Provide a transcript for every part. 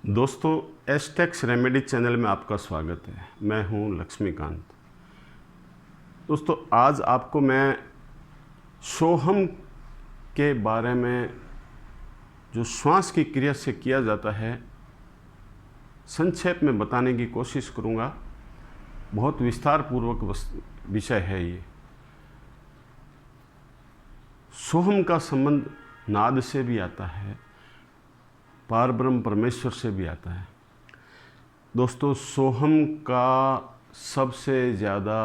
दोस्तों, Aztecs remedy channel में आपका स्वागत है। मैं हूं लक्ष्मीकांत। दोस्तों, आज आपको मैं सोहम के बारे में, जो श्वास की क्रिया से किया जाता है, संक्षेप में बताने की कोशिश करूंगा। बहुत विस्तार पूर्वक विषय है ये। सोहम का संबंध नाद से भी आता है, पारब्रह्म परमेश्वर से भी आता है। दोस्तों, सोहम का सबसे ज़्यादा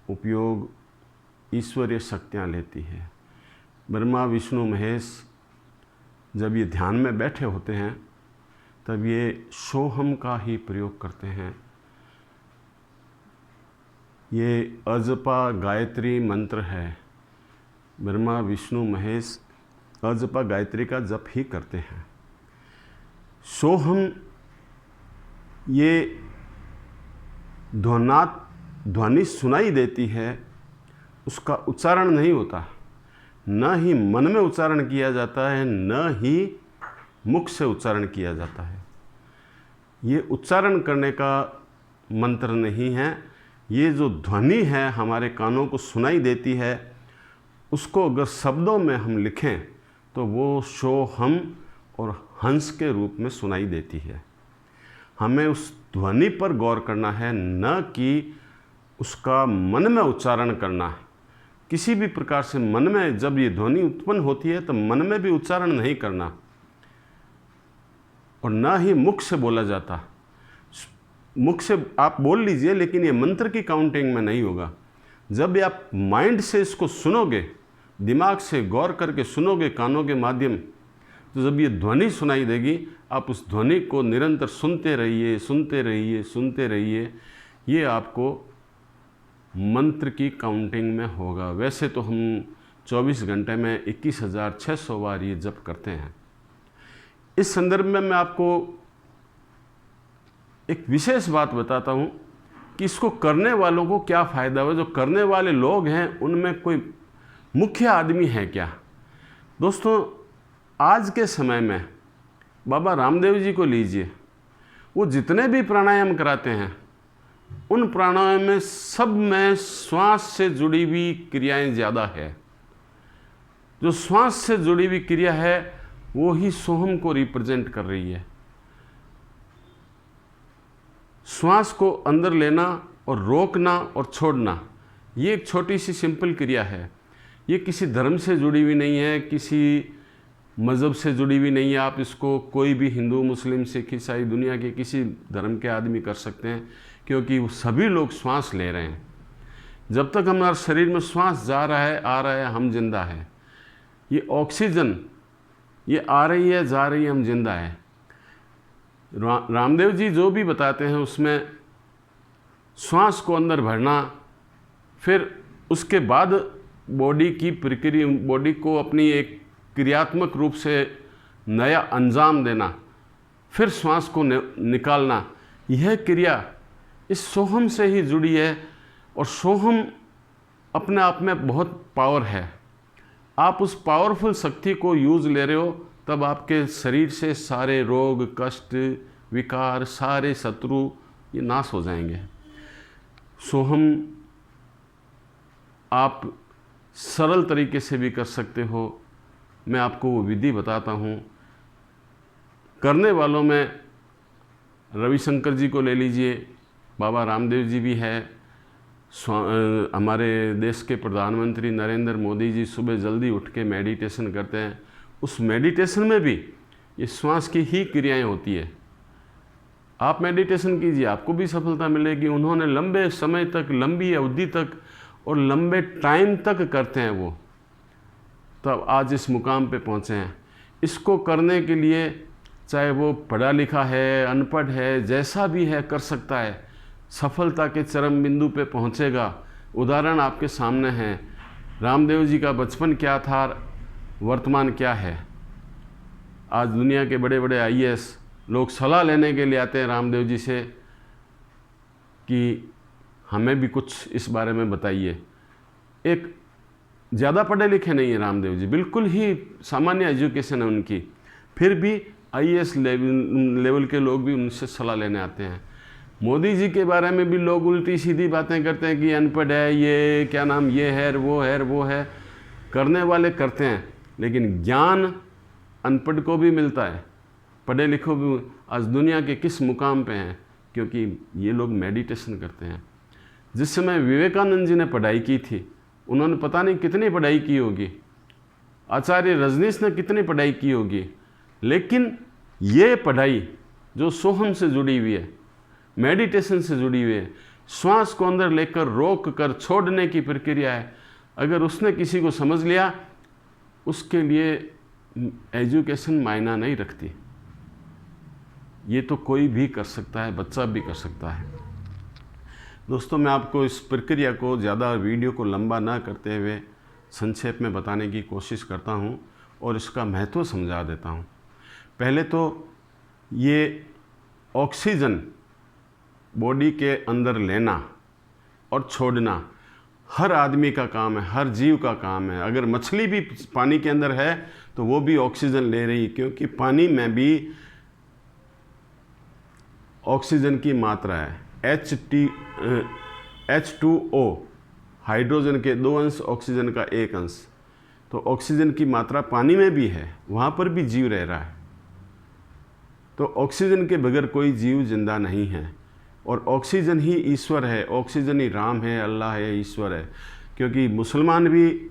उपयोग ईश्वरीय शक्तियाँ लेती है। ब्रह्मा विष्णु महेश जब ये ध्यान में बैठे होते हैं तब ये सोहम का ही प्रयोग करते हैं। ये अजपा गायत्री मंत्र है। ब्रह्मा विष्णु महेश अजपा गायत्री का जप ही करते हैं। सोहम ये ध्वनि सुनाई देती है, उसका उच्चारण नहीं होता, न ही मन में उच्चारण किया जाता है, न ही मुख से उच्चारण किया जाता है। ये उच्चारण करने का मंत्र नहीं है। ये जो ध्वनि है हमारे कानों को सुनाई देती है, उसको अगर शब्दों में हम लिखें तो वो सोहम और हंस के रूप में सुनाई देती है। हमें उस ध्वनि पर गौर करना है, न कि उसका मन में उच्चारण करना है। किसी भी प्रकार से मन में जब ये ध्वनि उत्पन्न होती है तो मन में भी उच्चारण नहीं करना, और न ही मुख से बोला जाता। मुख से आप बोल लीजिए, लेकिन ये मंत्र की काउंटिंग में नहीं होगा। जब आप माइंड से इसको सुनोगे, दिमाग से गौर करके सुनोगे कानों के माध्यम, तो जब ये ध्वनि सुनाई देगी, आप उस ध्वनि को निरंतर सुनते रहिए, सुनते रहिए, सुनते रहिए। ये आपको मंत्र की काउंटिंग में होगा। वैसे तो हम 24 घंटे में 21,600 बार ये जप करते हैं। इस संदर्भ में मैं आपको एक विशेष बात बताता हूँ कि इसको करने वालों को क्या फ़ायदा हुआ। जो करने वाले लोग हैं उनमें कोई मुख्य आदमी है क्या? दोस्तों, आज के समय में बाबा रामदेव जी को लीजिए, वो जितने भी प्राणायाम कराते हैं, उन प्राणायाम में सब में श्वास से जुड़ी हुई क्रियाएं ज़्यादा है। जो श्वास से जुड़ी हुई क्रिया है वो ही सोहम को रिप्रेजेंट कर रही है। श्वास को अंदर लेना और रोकना और छोड़ना, ये एक छोटी सी सिंपल क्रिया है। ये किसी धर्म से जुड़ी हुई नहीं है, किसी मज़हब से जुड़ी हुई नहीं है। आप इसको कोई भी हिंदू, मुस्लिम, सिख, ईसाई, दुनिया के किसी धर्म के आदमी कर सकते हैं, क्योंकि वो सभी लोग श्वास ले रहे हैं। जब तक हमारे शरीर में श्वास जा रहा है, आ रहा है, हम जिंदा है। ये ऑक्सीजन ये आ रही है, जा रही है, हम जिंदा है। रामदेव जी जो भी बताते हैं उसमें श्वास को अंदर भरना, फिर उसके बाद बॉडी की प्रक्रिया, बॉडी को अपनी एक क्रियात्मक रूप से नया अंजाम देना, फिर श्वास को निकालना, यह क्रिया इस सोहम से ही जुड़ी है। और सोहम अपने आप में बहुत पावर है। आप उस पावरफुल शक्ति को यूज़ ले रहे हो, तब आपके शरीर से सारे रोग, कष्ट, विकार, सारे शत्रु ये नाश हो जाएंगे। सोहम आप सरल तरीके से भी कर सकते हो। मैं आपको वो विधि बताता हूँ। करने वालों में रविशंकर जी को ले लीजिए, बाबा रामदेव जी भी है, हमारे देश के प्रधानमंत्री नरेंद्र मोदी जी सुबह जल्दी उठ के मेडिटेशन करते हैं। उस मेडिटेशन में भी ये श्वास की ही क्रियाएं होती है। आप मेडिटेशन कीजिए, आपको भी सफलता मिलेगी। उन्होंने लंबे समय तक, लंबी अवधि तक और लंबे टाइम तक करते हैं वो, तब आज इस मुकाम पे पहुँचे हैं। इसको करने के लिए चाहे वो पढ़ा लिखा है, अनपढ़ है, जैसा भी है, कर सकता है। सफलता के चरम बिंदु पे पहुँचेगा। उदाहरण आपके सामने हैं। रामदेव जी का बचपन क्या था, वर्तमान क्या है। आज दुनिया के बड़े बड़े IAS लोग सलाह लेने के लिए आते हैं रामदेव जी से कि हमें भी कुछ इस बारे में बताइए। एक ज़्यादा पढ़े लिखे नहीं है रामदेव जी, बिल्कुल ही सामान्य एजुकेशन है उनकी, फिर भी IAS लेवल के लोग भी उनसे सलाह लेने आते हैं। मोदी जी के बारे में भी लोग उल्टी सीधी बातें करते हैं कि अनपढ़ है, ये क्या नाम, ये है, वो है, वो है। करने वाले करते हैं, लेकिन ज्ञान अनपढ़ को भी मिलता है, पढ़े लिखो भी। आज दुनिया के किस मुकाम पे हैं? क्योंकि ये लोग मेडिटेशन करते हैं। जिस समय विवेकानंद जी ने पढ़ाई की थी, उन्होंने पता नहीं कितनी पढ़ाई की होगी, आचार्य रजनीश ने कितनी पढ़ाई की होगी, लेकिन ये पढ़ाई जो सोहम से जुड़ी हुई है, मेडिटेशन से जुड़ी हुई है, श्वास को अंदर लेकर रोक कर छोड़ने की प्रक्रिया है, अगर उसने किसी को समझ लिया, उसके लिए एजुकेशन मायना नहीं रखती। ये तो कोई भी कर सकता है, बच्चा भी कर सकता है। दोस्तों, मैं आपको इस प्रक्रिया को ज़्यादा वीडियो को लंबा ना करते हुए संक्षेप में बताने की कोशिश करता हूँ और इसका महत्व समझा देता हूँ। पहले तो ये ऑक्सीजन बॉडी के अंदर लेना और छोड़ना हर आदमी का काम है, हर जीव का काम है। अगर मछली भी पानी के अंदर है तो वो भी ऑक्सीजन ले रही है, क्योंकि पानी में भी ऑक्सीजन की मात्रा है। H2O, हाइड्रोजन के 2 अंश, ऑक्सीजन का 1 अंश। तो ऑक्सीजन की मात्रा पानी में भी है, वहाँ पर भी जीव रह रहा है। तो ऑक्सीजन के बगैर कोई जीव जिंदा नहीं है, और ऑक्सीजन ही ईश्वर है, ऑक्सीजन ही राम है, अल्लाह है, ईश्वर है। क्योंकि मुसलमान भी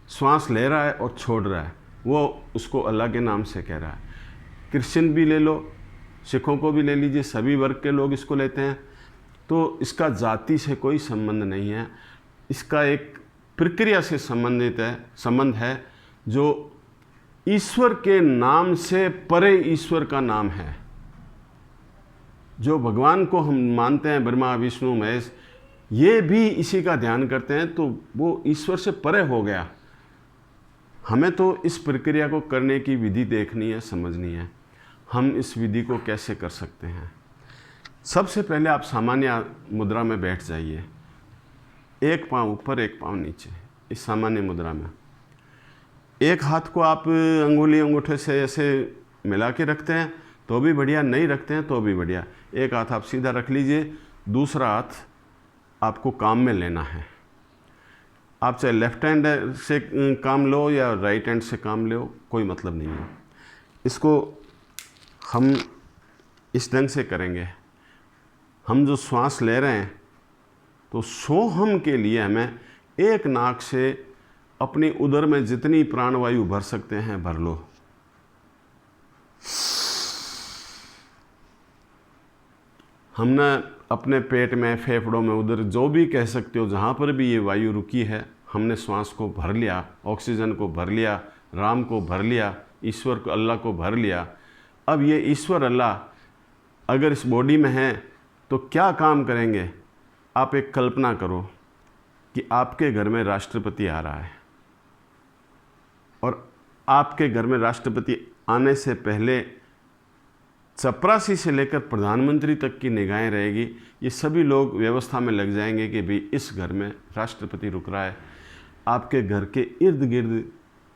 श्वास ले रहा है और छोड़ रहा है, वो उसको अल्लाह के नाम से कह रहा है। क्रिश्चियन भी ले लो, सिखों को भी ले लीजिए, सभी वर्ग के लोग इसको लेते हैं। तो इसका जाति से कोई संबंध नहीं है, इसका एक प्रक्रिया से संबंध है जो ईश्वर के नाम से परे ईश्वर का नाम है। जो भगवान को हम मानते हैं, ब्रह्मा विष्णु महेश, ये भी इसी का ध्यान करते हैं, तो वो ईश्वर से परे हो गया। हमें तो इस प्रक्रिया को करने की विधि देखनी है, समझनी है। हम इस विधि को कैसे कर सकते हैं? सबसे पहले आप सामान्य मुद्रा में बैठ जाइए, एक पाँव ऊपर एक पाँव नीचे, इस सामान्य मुद्रा में। एक हाथ को आप अंगुली अंगूठे से ऐसे मिला के रखते हैं तो भी बढ़िया, नहीं रखते हैं तो भी बढ़िया। एक हाथ आप सीधा रख लीजिए, दूसरा हाथ आपको काम में लेना है। आप चाहे लेफ्ट हैंड से काम लो या राइट हैंड से काम लो, कोई मतलब नहीं है। इसको हम इस ढंग से करेंगे। हम जो श्वास ले रहे हैं, तो सोहम के लिए हमें एक नाक से अपनी उदर में जितनी प्राणवायु भर सकते हैं भर लो। हमने अपने पेट में, फेफड़ों में, उधर जो भी कह सकते हो, जहाँ पर भी ये वायु रुकी है, हमने श्वास को भर लिया, ऑक्सीजन को भर लिया, राम को भर लिया, ईश्वर को, अल्लाह को भर लिया। अब ये ईश्वर अल्लाह अगर इस बॉडी में है तो क्या काम करेंगे? आप एक कल्पना करो कि आपके घर में राष्ट्रपति आ रहा है, और आपके घर में राष्ट्रपति आने से पहले चपरासी से लेकर प्रधानमंत्री तक की निगाहें रहेगी। ये सभी लोग व्यवस्था में लग जाएंगे कि भाई इस घर में राष्ट्रपति रुक रहा है। आपके घर के इर्द गिर्द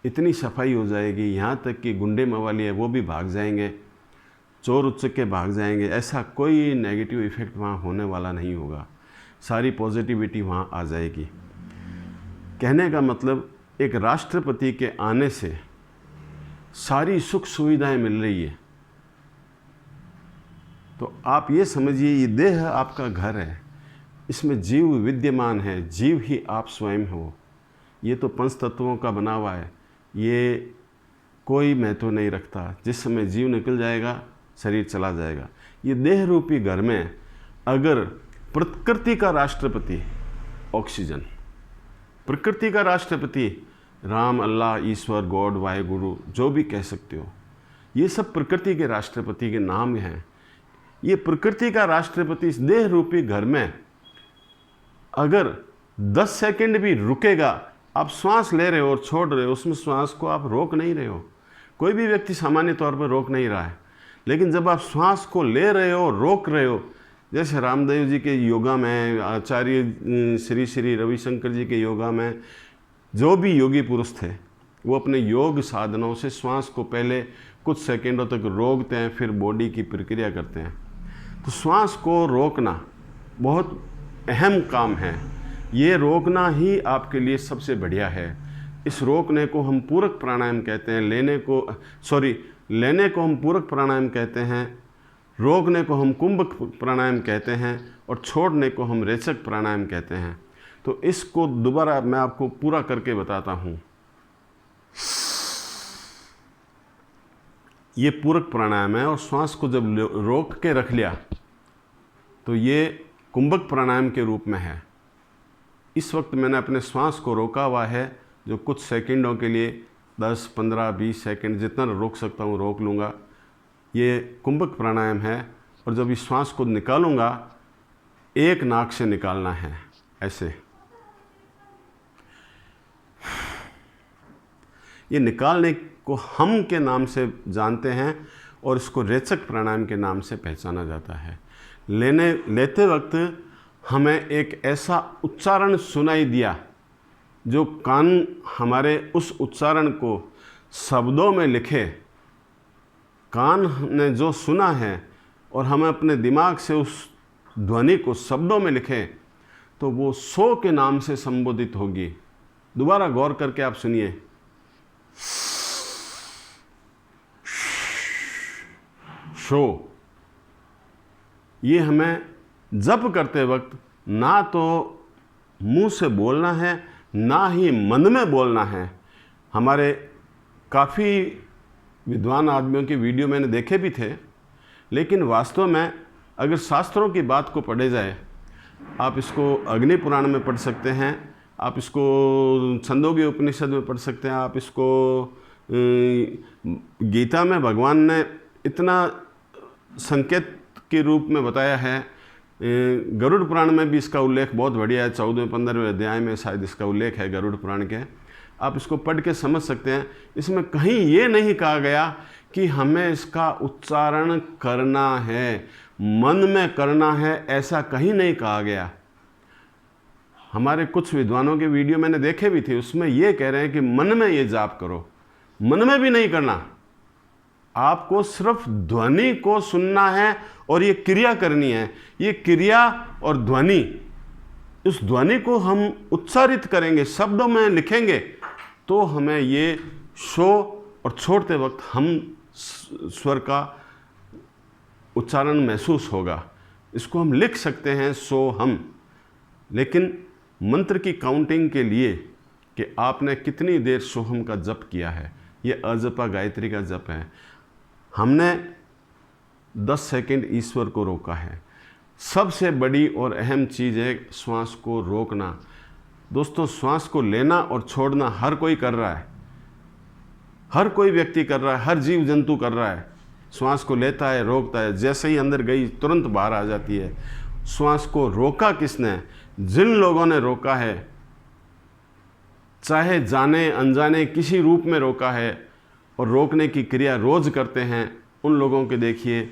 इतनी सफाई हो जाएगी, यहाँ तक कि गुंडे मवाली है वो भी भाग जाएंगे, चोर उच्चके भाग जाएंगे। ऐसा कोई नेगेटिव इफ़ेक्ट वहाँ होने वाला नहीं होगा, सारी पॉजिटिविटी वहाँ आ जाएगी। कहने का मतलब, एक राष्ट्रपति के आने से सारी सुख सुविधाएं मिल रही है। तो आप ये समझिए, ये देह आपका घर है, इसमें जीव विद्यमान है, जीव ही आप स्वयं हो। ये तो पंच तत्वों का बना हुआ है, ये कोई महत्व नहीं रखता। जिस समय जीव निकल जाएगा, शरीर चला जाएगा। ये देह रूपी घर में अगर प्रकृति का राष्ट्रपति ऑक्सीजन, प्रकृति का राष्ट्रपति राम, अल्लाह, ईश्वर, गॉड, वाहेगुरु, जो भी कह सकते हो, ये सब प्रकृति के राष्ट्रपति के नाम हैं। ये प्रकृति का राष्ट्रपति इस देह रूपी घर में अगर 10 सेकंड भी रुकेगा, आप श्वास ले रहे हो और छोड़ रहे हो, उसमें श्वास को आप रोक नहीं रहे हो। कोई भी व्यक्ति सामान्य तौर पर रोक नहीं रहा है, लेकिन जब आप श्वास को ले रहे हो, रोक रहे हो, जैसे रामदेव जी के योगा में, आचार्य श्री श्री रविशंकर जी के योगा में, जो भी योगी पुरुष थे, वो अपने योग साधनों से श्वास को पहले कुछ सेकंडों तक रोकते हैं, फिर बॉडी की प्रक्रिया करते हैं। तो श्वास को रोकना बहुत अहम काम है। ये रोकना ही आपके लिए सबसे बढ़िया है। इस रोकने को हम पूरक प्राणायाम कहते हैं। लेने को हम पूरक प्राणायाम कहते हैं, रोकने को हम कुंभक प्राणायाम कहते हैं, और छोड़ने को हम रेचक प्राणायाम कहते हैं। तो इसको दोबारा मैं आपको पूरा करके बताता हूँ। ये पूरक प्राणायाम है, और श्वास को जब रोक के रख लिया तो ये कुंभक प्राणायाम के रूप में है। इस वक्त मैंने अपने श्वास को रोका हुआ है, जो कुछ सेकंडों के लिए 10, 15, 20 सेकंड जितना रोक सकता हूँ रोक लूँगा। ये कुंभक प्राणायाम है। और जब इस श्वास को निकालूँगा, एक नाक से निकालना है, ऐसे। ये निकालने को हम के नाम से जानते हैं, और इसको रेचक प्राणायाम के नाम से पहचाना जाता है। लेते वक्त हमें एक ऐसा उच्चारण सुनाई दिया, जो कान हमारे उस उच्चारण को शब्दों में लिखे। कान ने जो सुना है और हमें अपने दिमाग से उस ध्वनि को शब्दों में लिखे, तो वो शो के नाम से संबोधित होगी। दोबारा गौर करके आप सुनिए। शो। ये हमें जप करते वक्त ना तो मुंह से बोलना है, ना ही मन में बोलना है। हमारे काफ़ी विद्वान आदमियों के वीडियो मैंने देखे भी थे, लेकिन वास्तव में अगर शास्त्रों की बात को पढ़े जाए, आप इसको अग्नि पुराण में पढ़ सकते हैं, आप इसको छंदोग्य उपनिषद में पढ़ सकते हैं, आप इसको गीता में भगवान ने इतना संकेत के रूप में बताया है। गरुड़ पुराण में भी इसका उल्लेख बहुत बढ़िया है, 14-15वें अध्याय में शायद इसका उल्लेख है गरुड़ पुराण के। आप इसको पढ़ के समझ सकते हैं। इसमें कहीं ये नहीं कहा गया कि हमें इसका उच्चारण करना है, मन में करना है, ऐसा कहीं नहीं कहा गया। हमारे कुछ विद्वानों के वीडियो मैंने देखे भी थे, उसमें ये कह रहे हैं कि मन में ये जाप करो। मन में भी नहीं करना, आपको सिर्फ ध्वनि को सुनना है और ये क्रिया करनी है। ये क्रिया और ध्वनि, उस ध्वनि को हम उच्चारित करेंगे, शब्दों में लिखेंगे, तो हमें ये शो और छोड़ते वक्त हम स्वर का उच्चारण महसूस होगा। इसको हम लिख सकते हैं सो हम। लेकिन मंत्र की काउंटिंग के लिए कि आपने कितनी देर सोहम का जप किया है, ये अजपा गायत्री का जप है। हमने 10 सेकंड ईश्वर को रोका है। सबसे बड़ी और अहम चीज़ है श्वास को रोकना। दोस्तों, श्वास को लेना और छोड़ना हर कोई कर रहा है, हर कोई व्यक्ति कर रहा है, हर जीव जंतु कर रहा है। श्वास को लेता है, रोकता है, जैसे ही अंदर गई तुरंत बाहर आ जाती है। श्वास को रोका किसने? जिन लोगों ने रोका है, चाहे जाने अनजाने किसी रूप में रोका है, और रोकने की क्रिया रोज़ करते हैं, उन लोगों के देखिए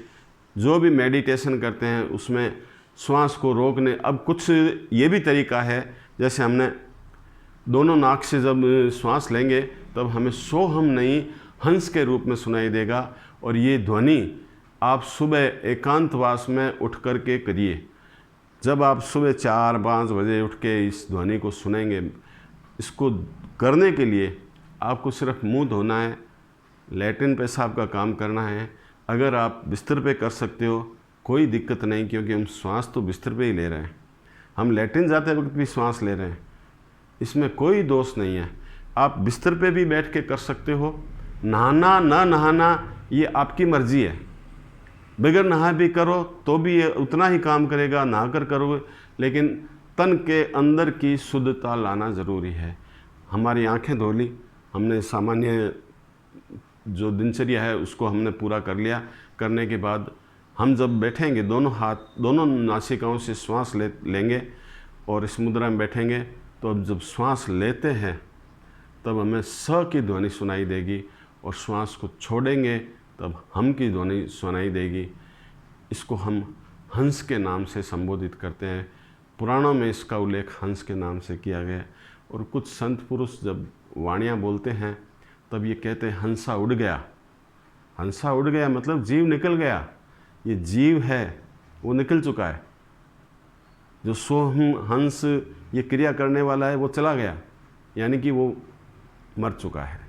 जो भी मेडिटेशन करते हैं उसमें श्वास को रोकने। अब कुछ ये भी तरीका है, जैसे हमने दोनों नाक से जब श्वास लेंगे तब हमें सो हम नहीं हंस के रूप में सुनाई देगा। और ये ध्वनि आप सुबह एकांतवास में उठ कर के करिए। जब आप सुबह 4-5 बजे उठ के इस ध्वनि को सुनेंगे, इसको करने के लिए आपको सिर्फ मुंह धोना है, लैट्रिन पेशाब का काम करना है। अगर आप बिस्तर पे कर सकते हो कोई दिक्कत नहीं, क्योंकि हम श्वास तो बिस्तर पे ही ले रहे हैं, हम लैट्रिन जाते वक्त भी श्वास ले रहे हैं, इसमें कोई दोष नहीं है। आप बिस्तर पे भी बैठ के कर सकते हो। नहाना ना नहाना ये आपकी मर्जी है, बगैर नहा भी करो तो भी ये उतना ही काम करेगा, नहा कर करोगे, लेकिन तन के अंदर की शुद्धता लाना ज़रूरी है। हमारी आंखें धो ली, हमने सामान्य जो दिनचर्या है उसको हमने पूरा कर लिया। करने के बाद हम जब बैठेंगे, दोनों हाथ दोनों नासिकाओं से श्वास लेंगे और इस मुद्रा में बैठेंगे, तो अब जब श्वास लेते हैं तब हमें स की ध्वनि सुनाई देगी, और श्वास को छोड़ेंगे तब हम की ध्वनि सुनाई देगी। इसको हम हंस के नाम से संबोधित करते हैं। पुराणों में इसका उल्लेख हंस के नाम से किया गया है। और कुछ संत पुरुष जब वाणियाँ बोलते हैं तब ये कहते हैं हंसा उड़ गया, हंसा उड़ गया मतलब जीव निकल गया। ये जीव है वो निकल चुका है। जो सोहम हंस ये क्रिया करने वाला है वो चला गया, यानी कि वो मर चुका है।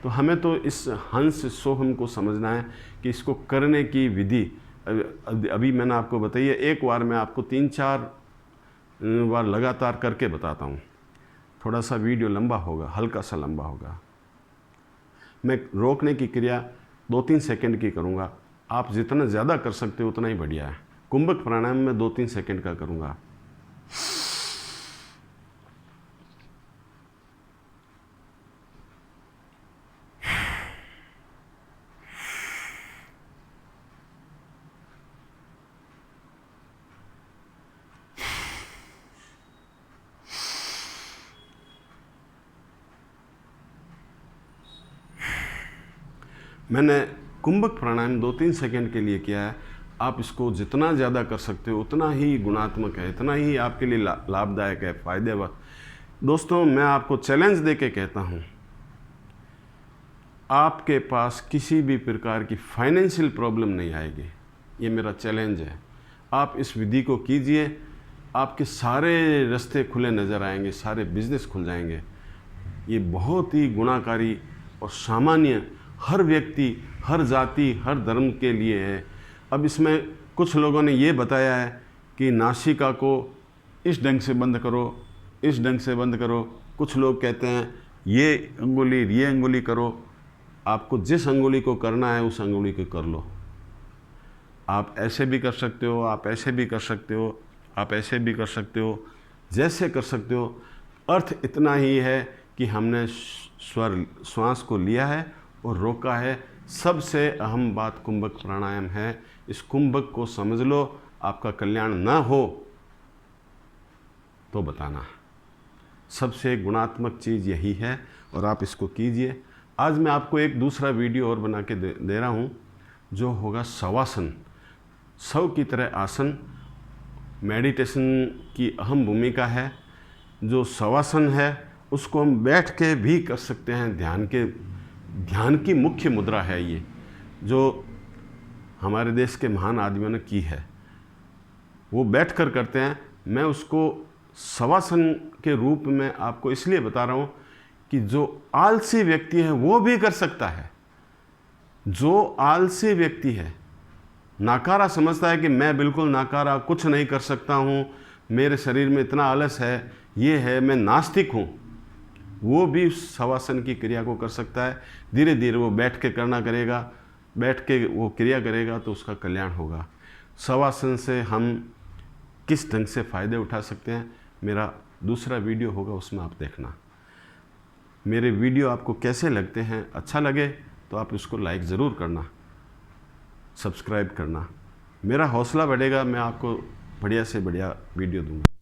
तो हमें तो इस हंस सोहम को समझना है कि इसको करने की विधि अभी मैंने आपको बताई है। एक बार मैं आपको 3-4 बार लगातार करके बताता हूँ। थोड़ा सा वीडियो लंबा होगा, हल्का सा लंबा होगा। मैं रोकने की क्रिया 2-3 सेकंड की करूँगा। आप जितना ज़्यादा कर सकते हो उतना ही बढ़िया है। कुंभक प्राणायाम में 2-3 सेकंड का करूँगा। मैंने कुंभक प्राणायाम 2-3 सेकंड के लिए किया है। आप इसको जितना ज़्यादा कर सकते हो उतना ही गुणात्मक है, इतना ही आपके लिए लाभदायक है, फायदेमंद। दोस्तों, मैं आपको चैलेंज दे के कहता हूँ, आपके पास किसी भी प्रकार की फाइनेंशियल प्रॉब्लम नहीं आएगी। ये मेरा चैलेंज है। आप इस विधि को कीजिए, आपके सारे रास्ते खुले नज़र आएंगे, सारे बिजनेस खुल जाएंगे। ये बहुत ही गुणाकारी और सामान्य, हर व्यक्ति, हर जाति, हर धर्म के लिए है। अब इसमें कुछ लोगों ने ये बताया है कि नासिका को इस ढंग से बंद करो, इस ढंग से बंद करो। कुछ लोग कहते हैं ये अंगुली करो। आपको जिस अंगुली को करना है उस अंगुली को कर लो। आप ऐसे भी कर सकते हो, आप ऐसे भी कर सकते हो, आप ऐसे भी कर सकते हो, जैसे कर सकते हो। अर्थ इतना ही है कि हमने श्वास को लिया है और रोका है। सबसे अहम बात कुंभक प्राणायाम है। इस कुंभक को समझ लो। आपका कल्याण ना हो तो बताना। सबसे गुणात्मक चीज़ यही है और आप इसको कीजिए। आज मैं आपको एक दूसरा वीडियो और बना के दे रहा हूँ, जो होगा शवासन। शव की तरह आसन, मेडिटेशन की अहम भूमिका है। जो शवासन है उसको हम बैठ के भी कर सकते हैं। ध्यान की मुख्य मुद्रा है ये, जो हमारे देश के महान आदमियों ने की है। वो बैठकर करते हैं। मैं उसको शवासन के रूप में आपको इसलिए बता रहा हूँ कि जो आलसी व्यक्ति है वो भी कर सकता है। जो आलसी व्यक्ति है, नाकारा समझता है कि मैं बिल्कुल नाकारा, कुछ नहीं कर सकता हूँ, मेरे शरीर में इतना आलस है, ये है, मैं नास्तिक हूँ, वो भी शवासन की क्रिया को कर सकता है। धीरे धीरे वो बैठ के करना करेगा, बैठ के वो क्रिया करेगा तो उसका कल्याण होगा। शवासन से हम किस ढंग से फ़ायदे उठा सकते हैं, मेरा दूसरा वीडियो होगा, उसमें आप देखना। मेरे वीडियो आपको कैसे लगते हैं, अच्छा लगे तो आप इसको लाइक ज़रूर करना, सब्सक्राइब करना। मेरा हौसला बढ़ेगा, मैं आपको बढ़िया से बढ़िया वीडियो दूंगा।